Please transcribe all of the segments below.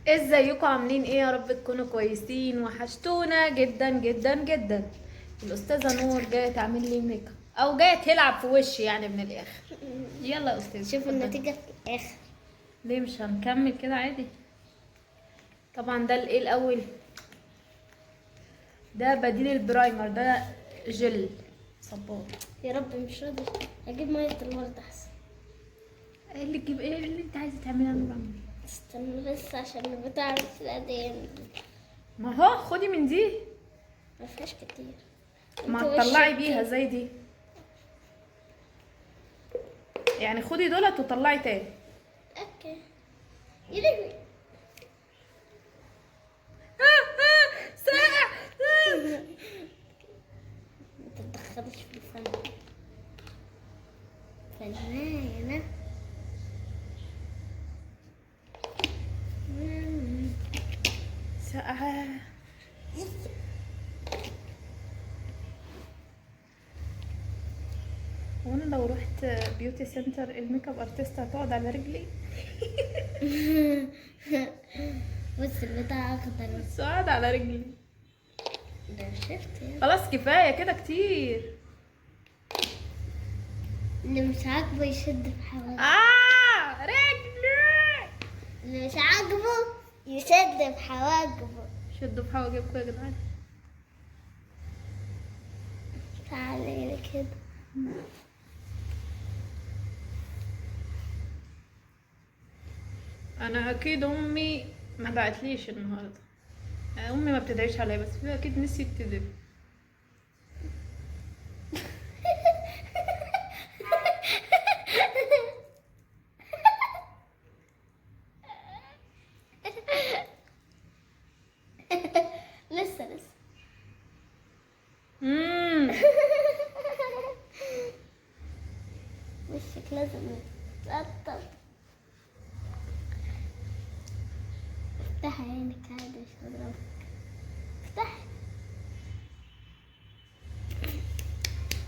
ازيكم عاملين ايه؟ يا رب تكونوا كويسين. وحشتونا جدا جدا جدا. الاستاذه نور جايه تعمل لي ميك اب او جايه تلعب في وشي يعني من الاخر. يلا يا استاذ شوف اتفضلي. النتيجة في الآخر. ليه مش هنكمل كده عادي؟ طبعا ده الايه الاول، ده بديل البرايمر، ده جل صبار. يا رب مش راضي أجيب مية الورد أحسن. ايه اللي تجيب؟ ايه اللي انت عايزه تعمليه يا نور عمري؟ استنى بس عشان البتاع مش القديم. ما هو خدي من دي، ما فيهاش كتير. ما انت تطلعي وشك بيها كده. زي دي، يعني خدي دولت وطلعي تاني. اوكي. يا لهوي. ساقع. ما تتدخلش في الفن. فنانة. ساقعة. وانا لو رحت بيوتي سنتر الميك اب ارتست هتقعد على رجلي. بص البتاع أخضر. بس قاعد على رجلي. ده شفت يا. خلاص كفايه كده كتير. اللي مش عاجبه يشد في حواجبه. رجلي. اللي مش عاجبه يشد في حواجبه. شدوا في حواجبكم يا جدعان. تعالي كده. انا اكيد امي ما بعتليش النهارده، امي ما بتدعيش عليا، بس هي اكيد نسيت تدعي. لسه. امم وشك لازم يترطب. افتحي عينك عادي مش هضربك. افتحي.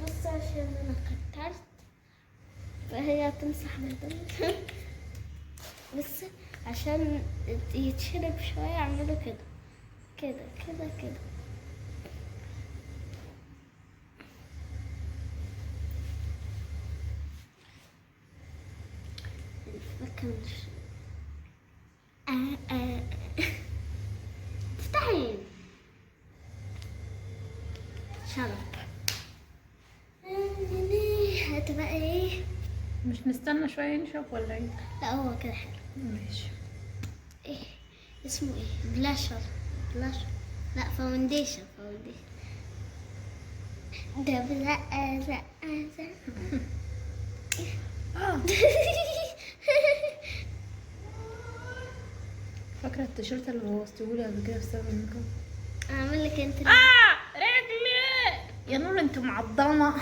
بص عشان انا كترت فهي تمسح بالدم. بس عشان يتشرب شوية اعمله كده كده كده كده. الفكرة مش افتحي. شرب. هتبقى ايه؟ مش نستنى شويه ينشف ولا ايه؟ لا هو كده حلو. ماشي. ايه اسمه ايه؟ بلاشر. لا فاونديشن. ده بزقة زقة. اه فاكره التيشيرت اللي بوظتهولي قبل كده بسبب الميك اب؟ اعمل لك انت. رجلي يا نور انت معضمه.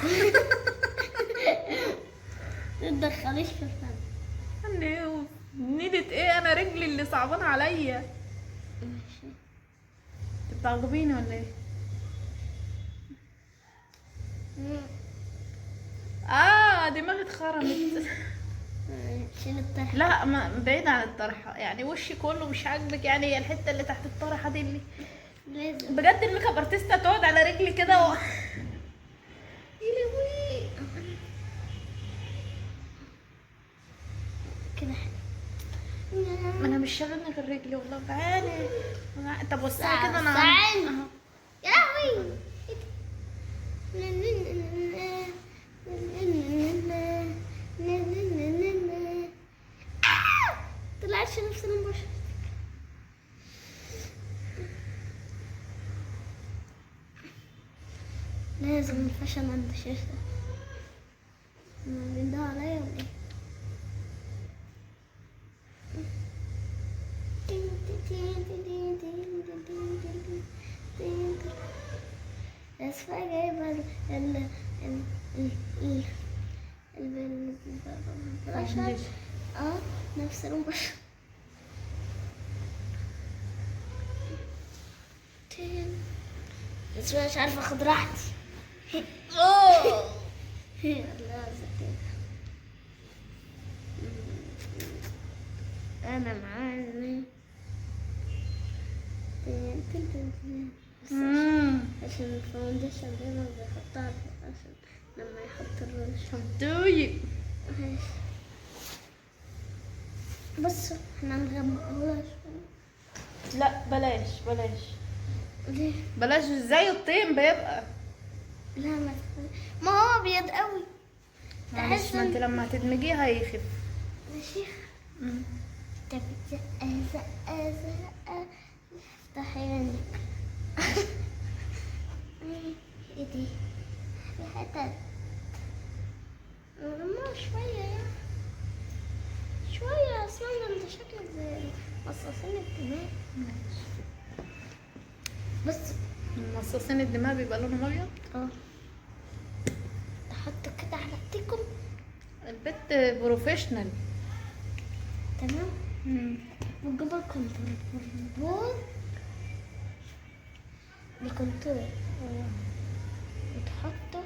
ما تدخليش في الفن. نيلة ايه؟ انا رجلي اللي صعبان عليا. ماشي. انت بتعجبيني ولا ايه؟ دماغي اتخرمت. شيل الطرح. لا ما بعيد عن الطرحه، يعني وشي كله مش عاجبك، يعني هي الحته اللي تحت الطرحه دي اللي لازم. بجد الميك اب ارتست هتقعد على رجلي كده يا لهوي. كده حلو. ما انا مش شاغلني غير رجلي والله. تعالي طب وسعي كده انا تعالي. أهو. يا لهوي. طلعتش نفس المباشر. لازم الفشل عند الشاشة. بيندهوا عليا ولا ايه؟ اسفة جايبة البراشة. نفس المباشر. بس مش عارفة اخد راحتي. انا معانا عشان الفاونديشن دايما بيحطها عشان لما يحط الرمش. شطوي. ماشي. بص احنا نغمقهولها شوية. لا بلاش بلاش ليه؟ بلاش، ازاي الطين بيبقى. لا ما هو ابيض قوي. معلش، تحس ما انت إن- لما تدمجيها هيخف. يا شيخ انت بتزقق زقة زقة. افتحي عينك. ايه دي؟ في حتت نرموها شوية يعني. شوية اسمعنا انت شكلك زي مصاصين الدماء. بس مصاصين الدماء بيبقى لونهم ابيض. اه تحطوا كده على ايديكم. البت بروفيشنال. تمام. وجيبوا الكونتور الكونتور وتحطوا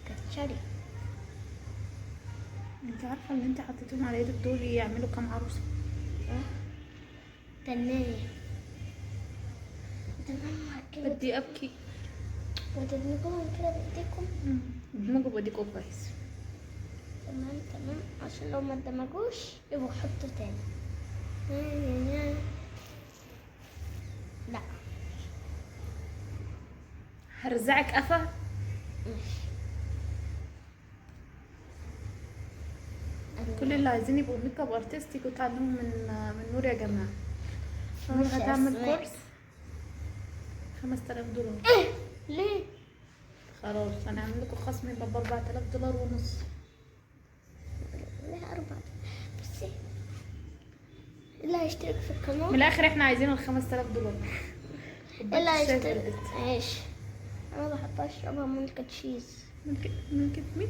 كاتشاري. انت عارفه اللي انت حطيتهم على ايدك دول يعملوا كام عروسه؟ تنية. تمام كده. بدي ابكي. وتدمجوهم كده بايديكم. دماغه بديكوا كويس. تمام عشان لو ما اندمجوش يبقوا حطوا تاني. لا هرزعك قفا. ماشي. كل اللي عايزين يبقوا ميك اب ارتست يجوا يتعلموا من نور يا جماعه. نور فرش هتعمل أسماء. كورس $5000. ليه؟ خلاص هنعمل لكم خصم يبقى $4000 ونص. ليه 4؟ بصي اللي هيشترك في من القناة الاخر احنا عايزين $5000. اللي هيشترك. ماشي. انا بحب اشربها ملك تشيز. من كده مين؟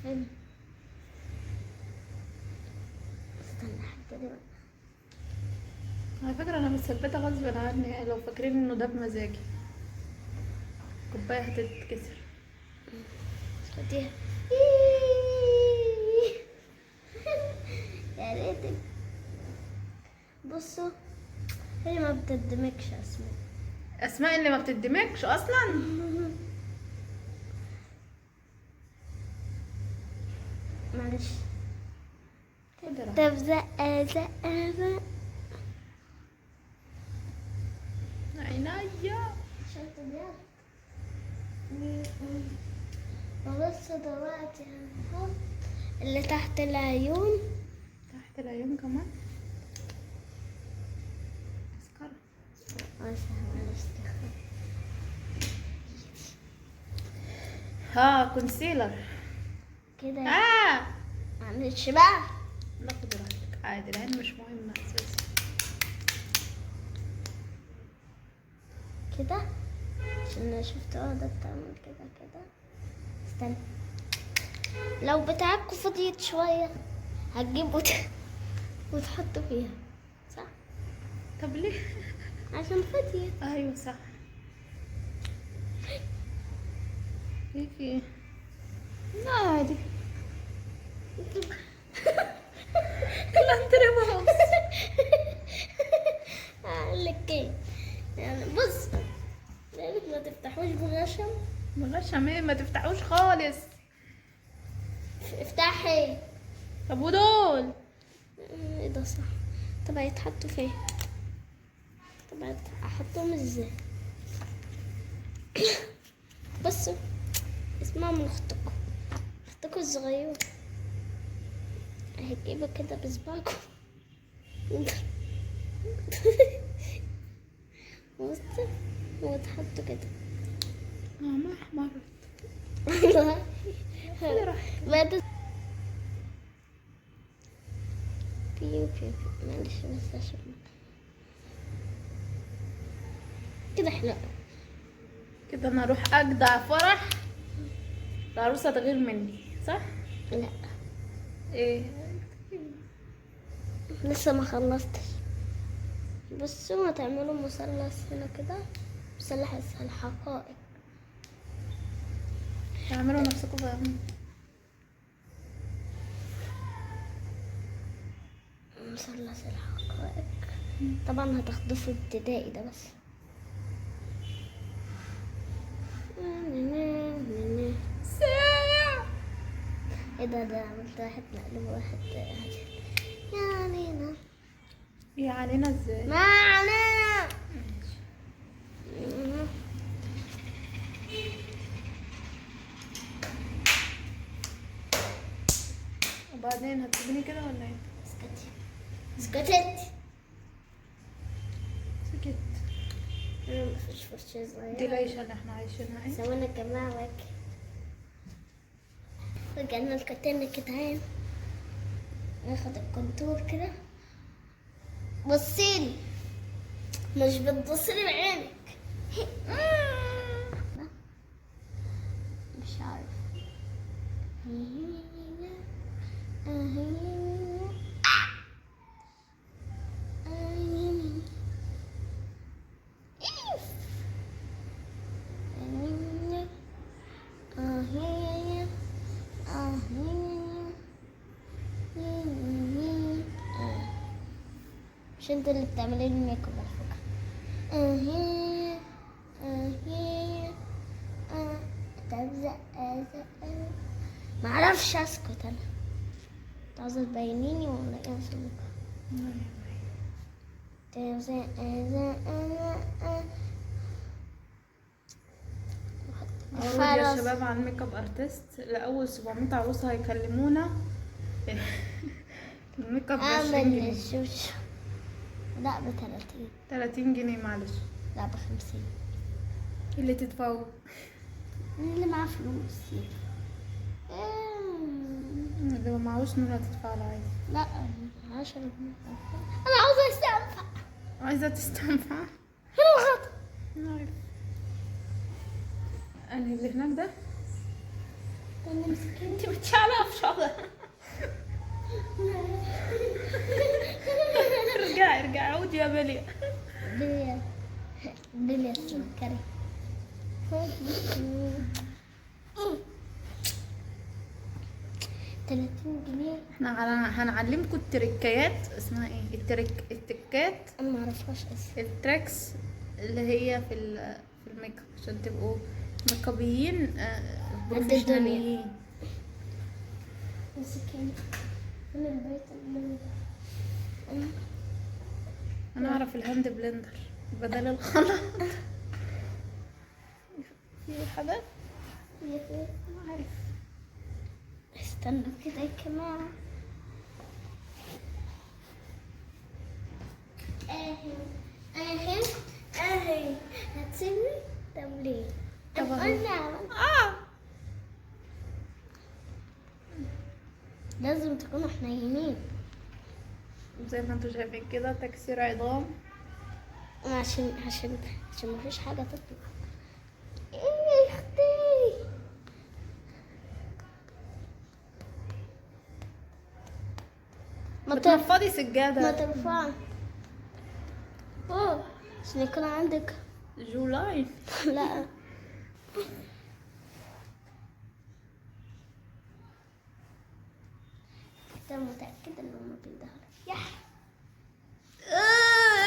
حلو. استنى حتى دي بقى. على فكره انا مثبتها غصب عني، يعني لو فاكرين انه ده بمزاجي. كوبايه هتتكسر. خديها. يا ريتك. بصوا هي ما بتدمجش اسماء. اسماء اللي ما بتدمجش اصلا. معلش. خد راحتك. طب زقة زقة زقة. عينيا. شفت بجد. وبص دلوقتي هنحط اللي تحت العيون. تحت العيون كمان مسكرة. معلش كونسيلر. كده. معلش بقى. ناخد راحتك عادي، العين مش مهمة اساسا. كده عشان أنا شفت ده بتعمل كده. استنى. لو بتاعكوا فضيت شوية هتجيبوا وتحطوا فيها صح؟ طب ليه؟ عشان فضيت. ايوه صح. في ايه؟ لا عادي. لا انت رموز. اقول لك ايه يعني. بص لازم ما تفتحوش بغشم. مغشم ايه؟ ما تفتحوش خالص. افتحي. طب ودول؟ ايه ده صح. طب هيتحطوا فين؟ طب احطهم ازاي؟ بصوا اسمعوا من اختكم الصغير. هتجيبوا كده بصبعكم. بصوا وتحطوا كده. ما احمرت. والله خلي راحتك. بعد بيو معلش بس عشان كده حلو. كده انا اروح اجدع فرح العروسه تغير مني صح؟ لا ايه؟ لسه ما خلصتش. بصوا هتعملوا مثلث هنا كده. مثلث الحقائق. اعملوا نفسكم بقى. مثلث الحقائق. طبعا هتاخدوه في ابتدائي ده بس. ساعة. ايه ده عملت واحد مقلوب واحد عجل. يا علينا يا علينا ازاي؟ ما علينا. وبعدين هتسيبني كده ولا ايه؟ اسكتي اسكتت. سكت. مفيش فرشة دي صغيرة. العيشة اللي احنا عايشينها اهي. سوينا الجماعة واكل. رجعنا الكتان يا جدعان. ناخد الكونتور كده. بصيلي. مش بتبصلي بعينك. مش عارف. مش انت اللي بتعملي لي الميك اب على فكرة. ما اعرفش اسكت انا. انت عاوزة تبينيني ولا ايه في الميك عروض يا شباب على الميك اب ارتست. لأول 700 عروسة هيكلمونا. الميك اب ب20 اعمل جنيه. الشوش. لا ب30. 30 جنيه معلش. لا ب50. اللي تدفعه. اللي معاه فلوس. اللي ما معهوش نور هتدفع له عادي. لا 10 جنيه. انا عاوزة استنفع. عايزة تستنفع؟ الغط. عارف. أنا اللي هناك ده؟ انا مسكين. انتي بتشعلقي في شعرها. ارجعي عودي يا بليا. بلي السكري. 30 جنيه. احنا هنعلمكم التركيات. اسمها ايه التركات انا ما اعرفهاش اسم. التراكس اللي هي في الميك اب عشان تبقوا ميك ابيين بروفيشناليين. مسكين. انا البيت اللي انا اعرف الهاند بلندر بدل الخلاط. في حاجات عارف. استنى كده يا جماعة. اهي هتسيبني. طب ليه؟ طب أنا أهو. قلنا لازم تكونوا حنينين. زي ما انتوا شايفين كده تكسير عظام. عشان مفيش حاجة تطلع. ايه يا اختي. ما بتنفضي سجادة. ترفعي. عشان يكون عندك. جولاي. لا انت متأكد ان هم بيدهروا. يح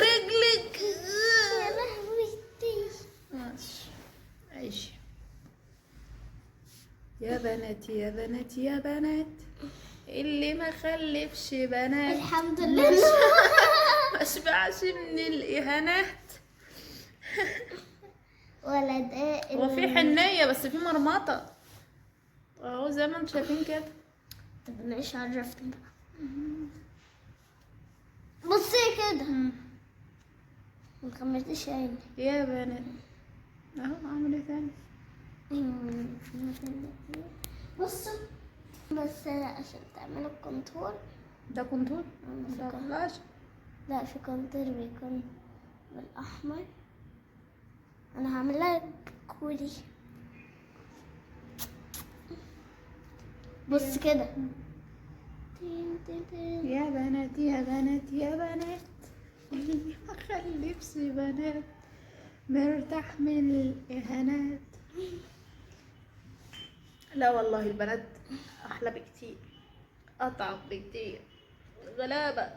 رجلك. يا لهوي. ماشي عيشي يا بنات يا بنات يا بنات. اللي ما خلفش بنات الحمد لله. ما شبعش من الاهانات. ولا ده وفي حنية بس في مرمطة اهو زي ما انتم شايفين كده. طب انا ايش عرفتني بقى. بصي كده. ما خمرتيش عيني. يا بنات اهو اعمل ايه تاني. بصوا بس عشان تعملوا الكونتور. ده كونتور ده بلاش. لا في كونتور بيكون بالاحمر. انا هعملها كولي. بص كده. يا بنات يا بنات يا بنات. اللي ما خلفش بنات مرتاح من الاهانات. لا والله البنات احلى بكتير اطعم بكتير غلابة.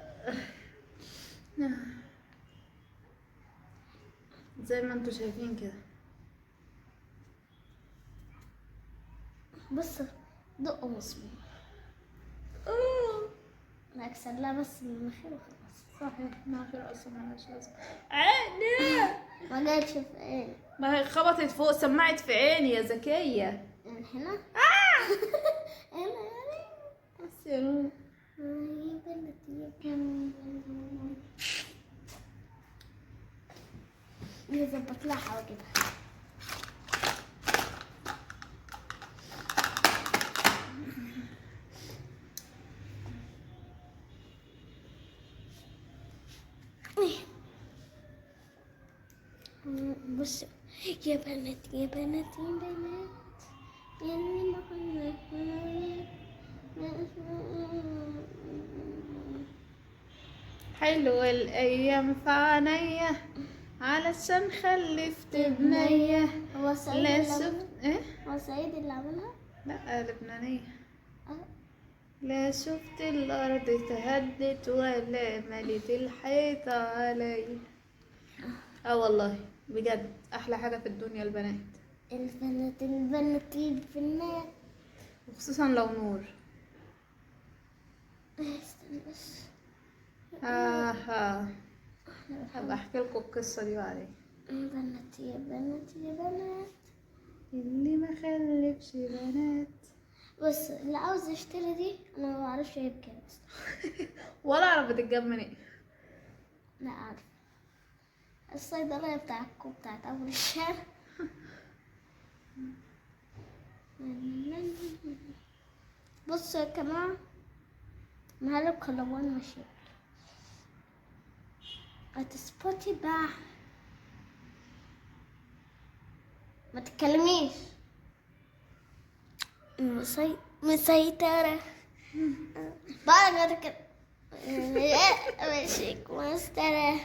زي ما انتوا شايفين كده. بص دق مسمار نكسر لها بس المناخير وخلاص. صحيح مناخير اصلا مالهاش لازمه. عيني ما جاتش في عيني. ما هي خبطت فوق سمعت في عيني يا ذكيه. يعني هنا هنا يعني. بس يا نور. يا بنتي يا بنتي يظبط لها حواجبها. بص يا بنات يا بنات يا بنات يعني ما كنا حلوة الأيام في عينيا علشان خلفت بنية. هو سعيد لا اللي شفت عملها؟ ايه؟ هو سعيد اللي عملها؟ لا لبنانية. أه. لا شفت الأرض تهدت ولا ملت الحيطة علي. اه والله بجد أحلى حاجة في الدنيا البنات، البنات البنات البنات. وخصوصا لو نور. استنى بس. آها هبقى أحكي لكم القصة دي بعدين. يا بنات يا بنات يا بنات. اللي ما خلفش بنات. بص اللي عاوز يشتري دي انا ما بعرفش هي بكام اصلا. ولا أعرف بتتجاب منين. لا عارف الصيدلية بتاعتكم بتاعت اول الشارع. بصوا يا جماعة مهلب كلوان ماشي هتسبوتي بقى ما تتكلميش. مسيطرة بقى غير كده. لا ماشيك مسطرة.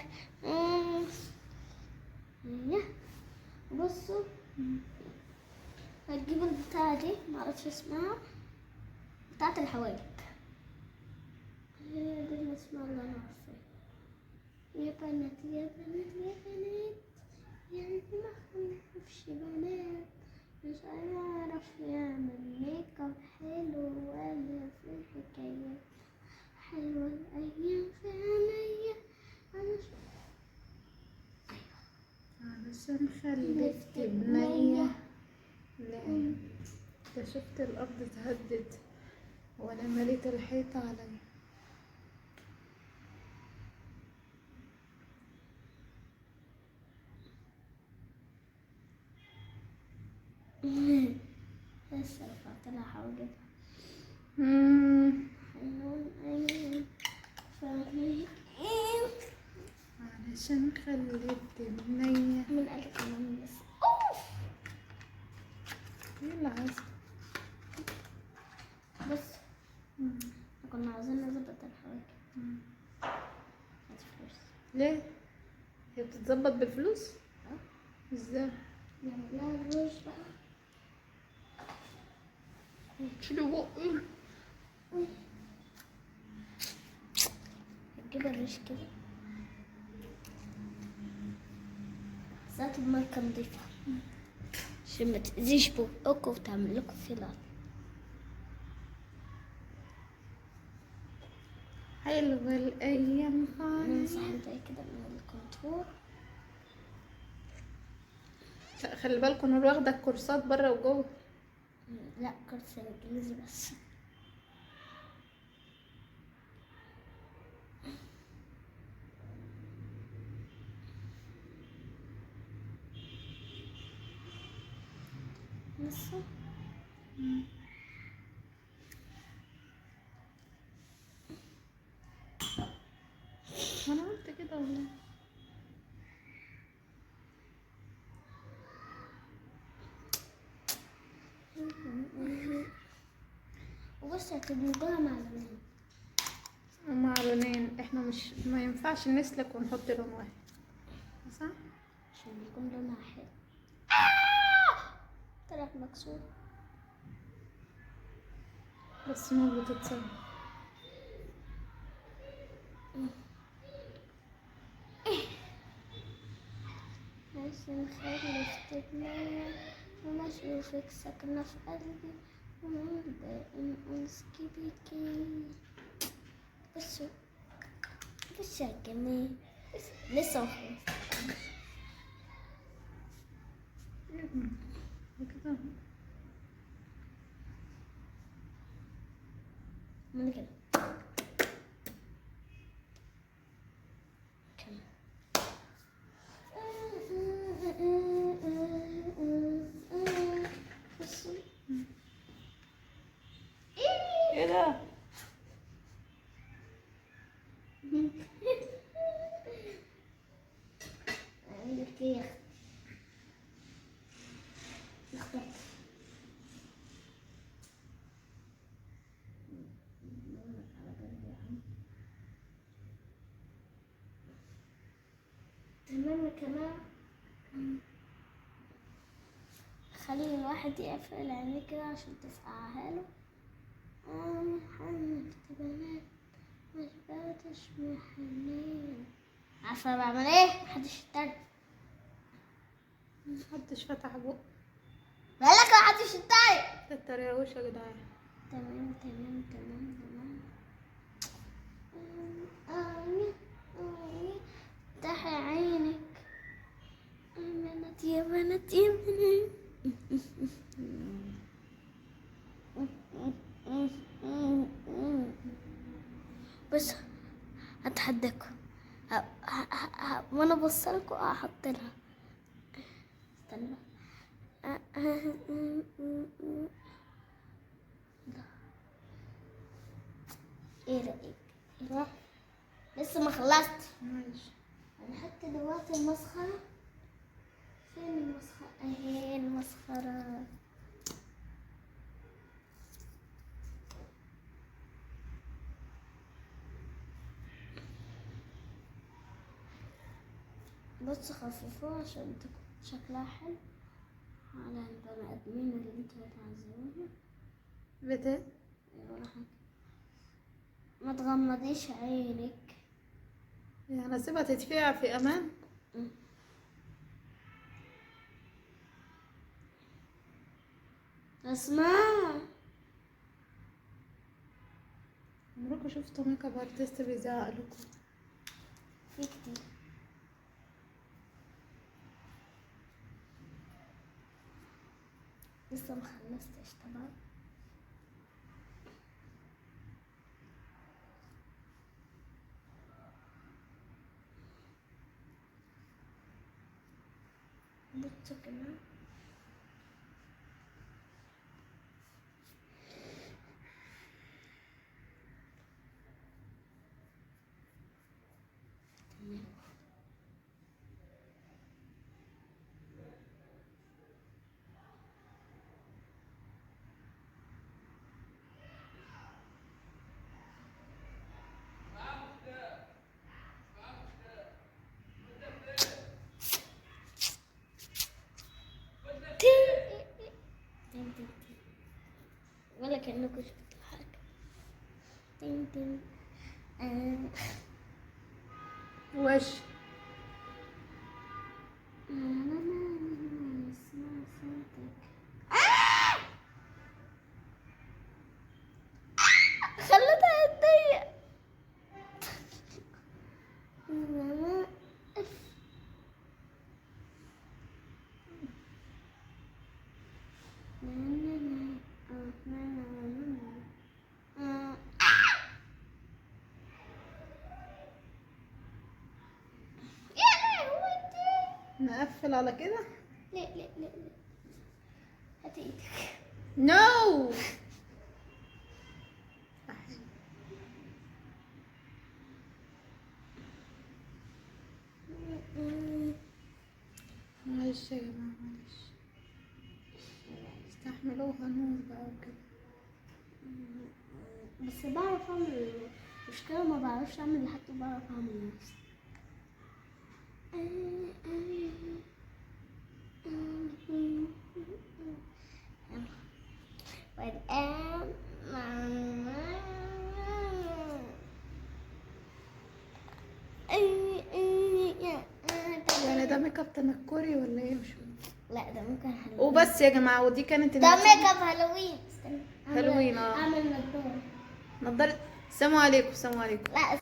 بصوا هتجيب البتاعة دي معرفش اسمها بتاعة الحواجب. هي دي اللي اسمها اللي انا عارفاها. يا بنات يا بنات يا بنات يعني ما خلفش بنات مش هيعرف يعمل ميك اب حلو ولا في الحكايات. حلوة الأيام في عينيا علشان خلفت بنية. لا ده شفت الأرض تهدت وأنا مليت الحيطة عليا. بس رفعت لها حواجبها. حلوة الأيام في عينيا علشان خلفت بنية. من قال كمان بس. ايه اللي عايزة؟ بص كنا عاوزين نظبط الحواجب. هات فلوس. ليه؟ هي بتتظبط بالفلوس؟ ازاي؟ نعمل لها الروج بقى. تشيلي بقي. هتجيب الريش كده ذات الماركة نضيفة عشان ما تأذيش بقكوا وتعمل لكم فيلر. حلوة الأيام نمسح فاني. زي كده من الكونتور. لا خلي بالكوا نور واخدة الكورسات بره وجوه. لا كورس انجليزي بس. بص ما انا قلت كده والله. وبص هتدمجوها مع اللون. مع لونين احنا مش ما ينفعش نسلك ونحط لون واحد صح؟ عشان يكون لونها حلو. طلعت مكسور. بس نور بتتصرف. عشان خلفت بنية وما اشوفك ساكنة في قلبي بص يا جميل، لسه مخلص. كده من كده بصي. ايه ده؟ عندك ايه يا اختي؟ تمام كمان. خلي الواحد يقفل عينيه كده عشان تفقعها له. محمد بنات مش بقتش محنين. عارفة أنا بعمل ايه؟ محدش يتريق. محدش فتح بقه. بالك محدش يتريق. تتريقوش يا جدعان. تمام تمام تمام تمام. افتحي عينك يا بنات يا بنات يا بنات. بس هتحداكوا وانا بوصلكوا هحط لها. استنى. ايه رأيك؟ صح؟ لسه ما خلصت. ماشي. هنحط دلوقتي المسخرة. فين المسخرة؟ اهي المسخرة. بص خففوها عشان تكون شكلها حلو على البني ادمين اللي انتوا هتعذبوهم. بتاع ولا حاجة. ما تغمضيش عينك. يعني اسيبها تتفقع في امان؟ اسمع. عمركم شفتوا ميك اب ارتست بيزعق لكم؟ في كتير. لسه ما خلصتش طبعا. بصوا كمان. ولا كأنكم شفتوا حاجة. تين تين. وش اسمع صوتك. خلتها تضيق. نقفل على كده؟ لا لا لا لا. هاتي ايدك. نو. معلش يا جماعة معلش، استحملوها نور بقى وكده. بس بعرف اعمل. مشكلة ما بعرفش اعمل لحد بعرف اعمل نفسي. والآن يعني ده ميك اب تنكري ولا ايه؟ مش فاهمة. لا ده ممكن هالوين. وبس يا جماعة، ودي كانت ده ميك اب هالوين. استنى. حلوين. اعمل نضاره. نضارة. السلام عليكم. السلام عليكم. لا